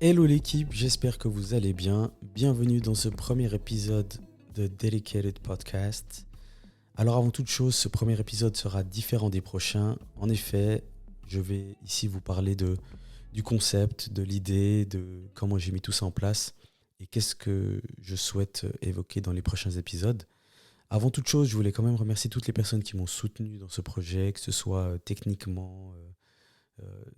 Hello l'équipe, j'espère que vous allez bien. Bienvenue dans ce premier épisode de Dedicated Podcast. Alors avant toute chose, ce premier épisode sera différent des prochains. En effet, je vais ici vous parler du concept, de l'idée, de comment j'ai mis tout ça en place et qu'est-ce que je souhaite évoquer dans les prochains épisodes. Avant toute chose, je voulais quand même remercier toutes les personnes qui m'ont soutenu dans ce projet, que ce soit techniquement,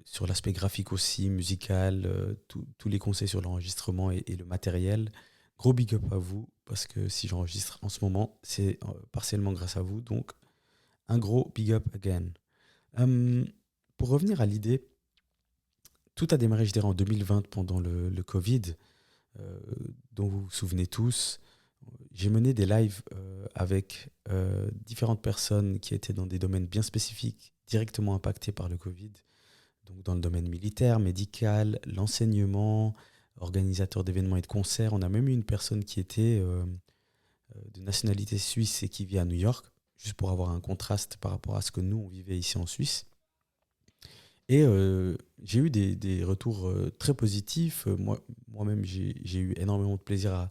sur l'aspect graphique aussi, musical, tous les conseils sur l'enregistrement et le matériel. Gros big up à vous, parce que si j'enregistre en ce moment, c'est partiellement grâce à vous. Donc, un gros big up again. Euh, pour revenir à l'idée, tout a démarré, je dirais, en 2020 pendant le Covid, euh, dont vous vous souvenez tous. J'ai mené des lives avec différentes personnes qui étaient dans des domaines bien spécifiques, directement impactés par le Covid. Donc dans le domaine militaire, médical, l'enseignement, organisateur d'événements et de concerts. On a même eu une personne qui était de nationalité suisse et qui vit à New York, juste pour avoir un contraste par rapport à ce que nous, on vivait ici en Suisse. Et j'ai eu des retours très positifs. Moi-même, j'ai eu énormément de plaisir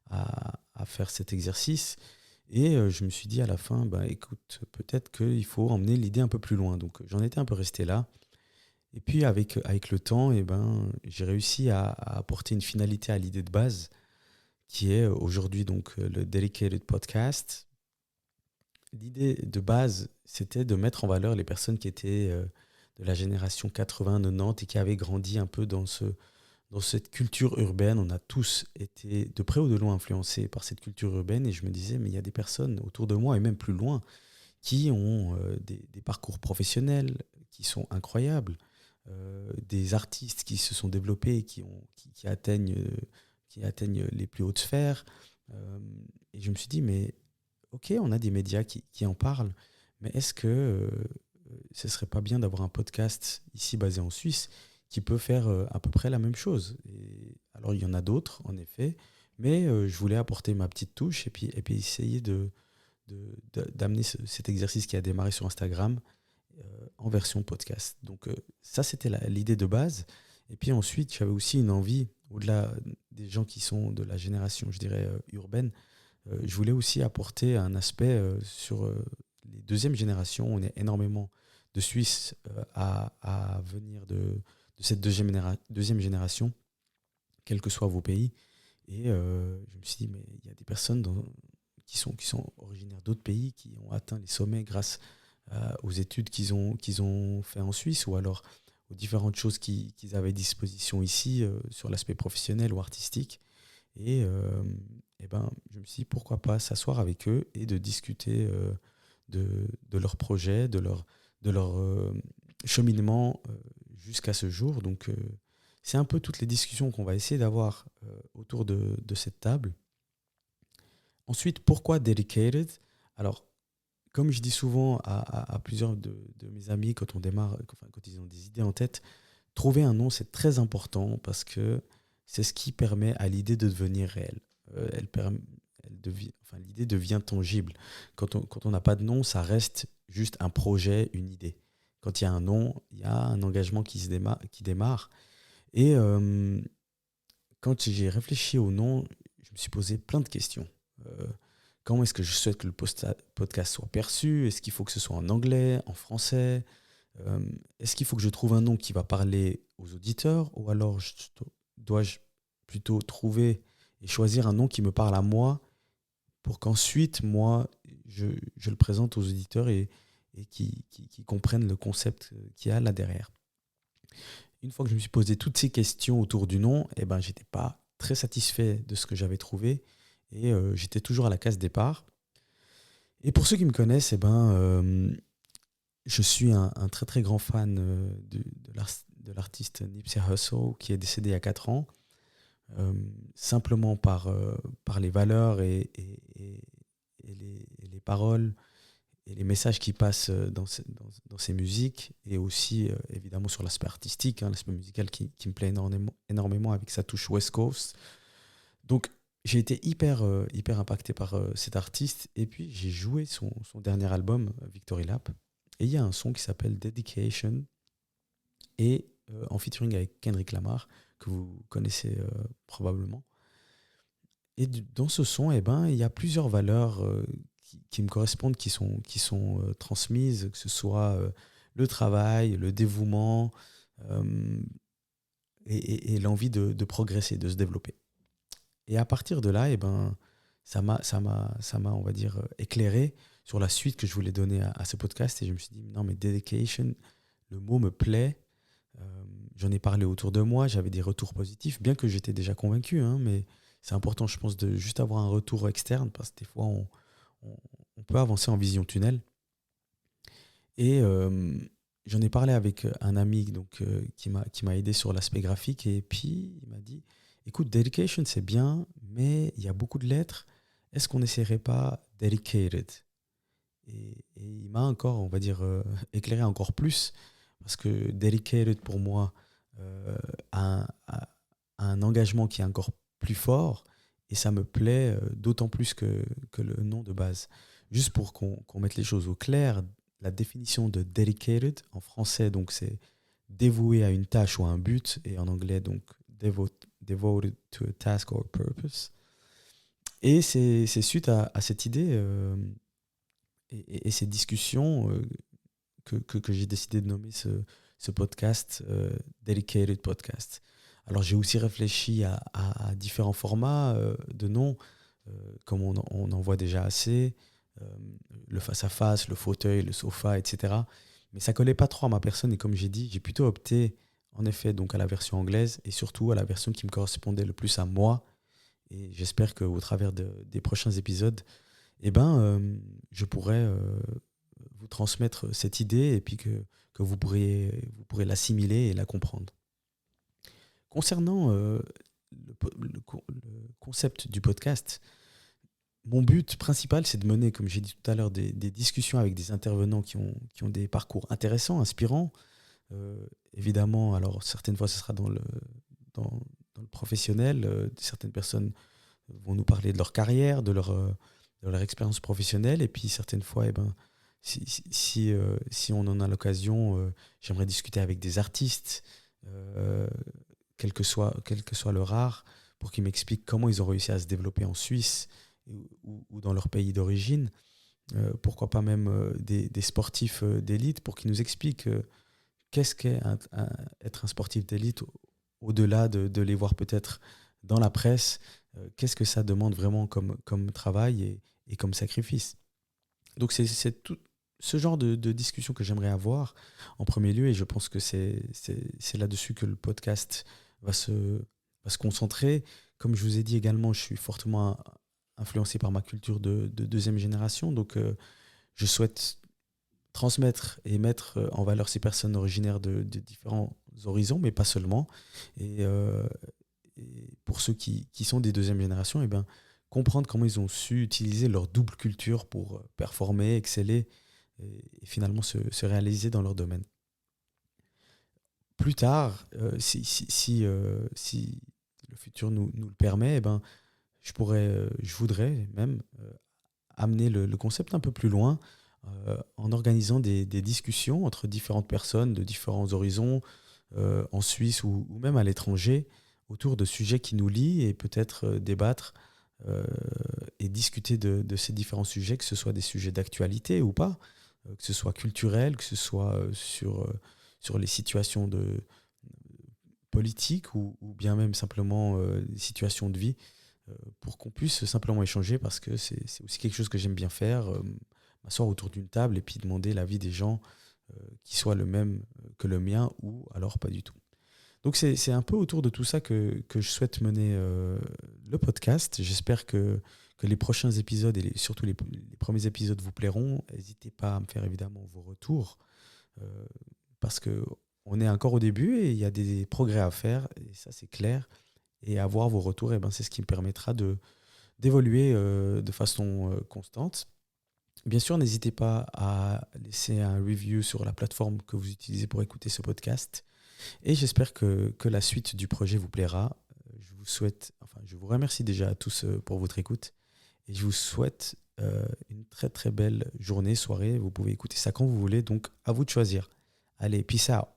à faire cet exercice. Et je me suis dit à la fin, bah, écoute, peut-être qu'il faut emmener l'idée un peu plus loin. Donc j'en étais un peu resté là. Et puis avec le temps, eh ben, j'ai réussi à apporter une finalité à l'idée de base, qui est aujourd'hui donc le Dedicated Podcast. L'idée de base, c'était de mettre en valeur les personnes qui étaient de la génération 80-90 et qui avaient grandi un peu dans cette culture urbaine. On a tous été de près ou de loin influencés par cette culture urbaine et je me disais, mais il y a des personnes autour de moi et même plus loin qui ont des parcours professionnels qui sont incroyables, des artistes qui se sont développés et qui atteignent les plus hautes sphères. Euh, et je me suis dit, mais ok, on a des médias qui en parlent, mais est-ce que ce serait pas bien d'avoir un podcast ici basé en Suisse qui peut faire à peu près la même chose? Et alors, il y en a d'autres, en effet, mais je voulais apporter ma petite touche et puis essayer d'amener cet exercice qui a démarré sur Instagram en version podcast. Donc ça, c'était l'idée de base. Et puis ensuite, j'avais aussi une envie, au-delà des gens qui sont de la génération, je dirais, urbaine, je voulais aussi apporter un aspect sur les deuxièmes générations. On est énormément de Suisses à venir de cette deuxième génération, quels que soient vos pays. Et je me suis dit, mais il y a des personnes qui sont originaires d'autres pays, qui ont atteint les sommets grâce aux études qu'ils ont fait en Suisse ou alors aux différentes choses qu'ils avaient à disposition ici sur l'aspect professionnel ou artistique. Et ben, je me suis dit, pourquoi pas s'asseoir avec eux et de discuter de leurs projets, de leur cheminement jusqu'à ce jour. Donc, c'est un peu toutes les discussions qu'on va essayer d'avoir autour de cette table. Ensuite, pourquoi Dedicated? Alors, comme je dis souvent à plusieurs de mes amis quand on démarre, enfin, quand ils ont des idées en tête, trouver un nom, c'est très important parce que c'est ce qui permet à l'idée de devenir réelle. Enfin, l'idée devient tangible. Quand on n'a pas de nom, ça reste juste un projet, une idée. Quand il y a un nom, il y a un engagement qui démarre. Et quand j'ai réfléchi au nom, je me suis posé plein de questions. Euh, Comment est-ce que je souhaite que le podcast soit perçu? Est-ce qu'il faut que ce soit en anglais, en français? Est-ce qu'il faut que je trouve un nom qui va parler aux auditeurs? Ou alors dois-je plutôt trouver et choisir un nom qui me parle à moi pour qu'ensuite, moi, je le présente aux auditeurs et qui comprennent le concept qu'il y a là derrière. Une fois que je me suis posé toutes ces questions autour du nom, eh ben, j'étais pas très satisfait de ce que j'avais trouvé et j'étais toujours à la case départ. Et pour ceux qui me connaissent, eh ben, je suis un très très grand fan de l'artiste Nipsey Hussle qui est décédé il y a 4 ans, euh, simplement par les valeurs et les paroles et les messages qui passent dans ses musiques et aussi évidemment sur l'aspect artistique, hein, l'aspect musical qui me plaît énormément avec sa touche West Coast. Donc j'ai été hyper impacté par cet artiste et puis j'ai joué son dernier album, Victory Lap. Et il y a un son qui s'appelle Dedication et en featuring avec Kendrick Lamar que vous connaissez probablement. Et dans ce son, il y a plusieurs valeurs qui me correspondent, qui sont transmises, que ce soit le travail, le dévouement euh, et l'envie de progresser, de se développer. Et à partir de là, on va dire, éclairé sur la suite que je voulais donner à ce podcast. Et je me suis dit, non, mais dedication, le mot me plaît. J'en ai parlé autour de moi, j'avais des retours positifs, bien que j'étais déjà convaincu, hein, mais c'est important, je pense, de juste avoir un retour externe, parce que des fois, on peut avancer en vision tunnel. Et j'en ai parlé avec un ami donc, qui m'a aidé sur l'aspect graphique, et puis il m'a dit, écoute, dedication, c'est bien, mais il y a beaucoup de lettres, est-ce qu'on n'essaierait pas dedicated? Et il m'a encore, on va dire, éclairé encore plus, parce que dedicated, pour moi, a un engagement qui est encore plus fort, et ça me plaît d'autant plus que le nom de base. Juste pour qu'on mette les choses au clair, la définition de dedicated, en français, donc c'est dévoué à une tâche ou à un but, et en anglais, donc devoted to a task or a purpose. Et c'est suite à cette idée et ces discussions que j'ai décidé de nommer ce podcast Dedicated Podcast. Alors j'ai aussi réfléchi à différents formats de noms, comme on en voit déjà assez, le face-à-face, le fauteuil, le sofa, etc. Mais ça collait pas trop à ma personne, et comme j'ai dit, j'ai plutôt opté en effet donc à la version anglaise, et surtout à la version qui me correspondait le plus à moi. Et j'espère qu'au travers des prochains épisodes, je pourrai vous transmettre cette idée, et puis que vous pourrez l'assimiler et la comprendre. Concernant le concept du podcast, mon but principal, c'est de mener, comme j'ai dit tout à l'heure, des discussions avec des intervenants qui ont des parcours intéressants, inspirants. Évidemment, alors certaines fois, ce sera dans le professionnel. Certaines personnes vont nous parler de leur carrière, de leur expérience professionnelle. Et puis certaines fois, si on en a l'occasion, j'aimerais discuter avec des artistes, quel que soit leur art, pour qu'ils m'expliquent comment ils ont réussi à se développer en Suisse ou dans leur pays d'origine. Pourquoi pas même des sportifs d'élite, pour qu'ils nous expliquent qu'est-ce qu'est être un sportif d'élite, au-delà de les voir peut-être dans la presse. Qu'est-ce que ça demande vraiment comme travail et comme sacrifice. Donc c'est tout ce genre de discussion que j'aimerais avoir en premier lieu, et je pense que c'est là-dessus que le podcast va se concentrer. Comme je vous ai dit également, je suis fortement influencé par ma culture de deuxième génération, donc je souhaite transmettre et mettre en valeur ces personnes originaires de différents horizons, mais pas seulement. Et pour ceux qui sont des deuxième génération, comprendre comment ils ont su utiliser leur double culture pour performer, exceller et finalement se réaliser dans leur domaine. Plus tard, si le futur nous le permet, je voudrais même amener le concept un peu plus loin, en organisant des discussions entre différentes personnes de différents horizons, en Suisse ou même à l'étranger, autour de sujets qui nous lient, et peut-être débattre et discuter de ces différents sujets, que ce soit des sujets d'actualité ou pas, que ce soit culturel, que ce soit sur les situations politiques ou bien même simplement des situations de vie, pour qu'on puisse simplement échanger, parce que c'est aussi quelque chose que j'aime bien faire, m'asseoir autour d'une table et puis demander l'avis des gens qui soient le même que le mien, ou alors pas du tout. Donc c'est un peu autour de tout ça que je souhaite mener le podcast. J'espère que les prochains épisodes et surtout les premiers épisodes vous plairont. N'hésitez pas à me faire évidemment vos retours, parce qu'on est encore au début et il y a des progrès à faire, et ça c'est clair. Et avoir vos retours, c'est ce qui me permettra d'évoluer de façon constante. Bien sûr, n'hésitez pas à laisser un review sur la plateforme que vous utilisez pour écouter ce podcast. Et j'espère que la suite du projet vous plaira. Je vous remercie déjà à tous pour votre écoute. Et je vous souhaite une très très belle journée, soirée. Vous pouvez écouter ça quand vous voulez, donc à vous de choisir. Allez, peace out.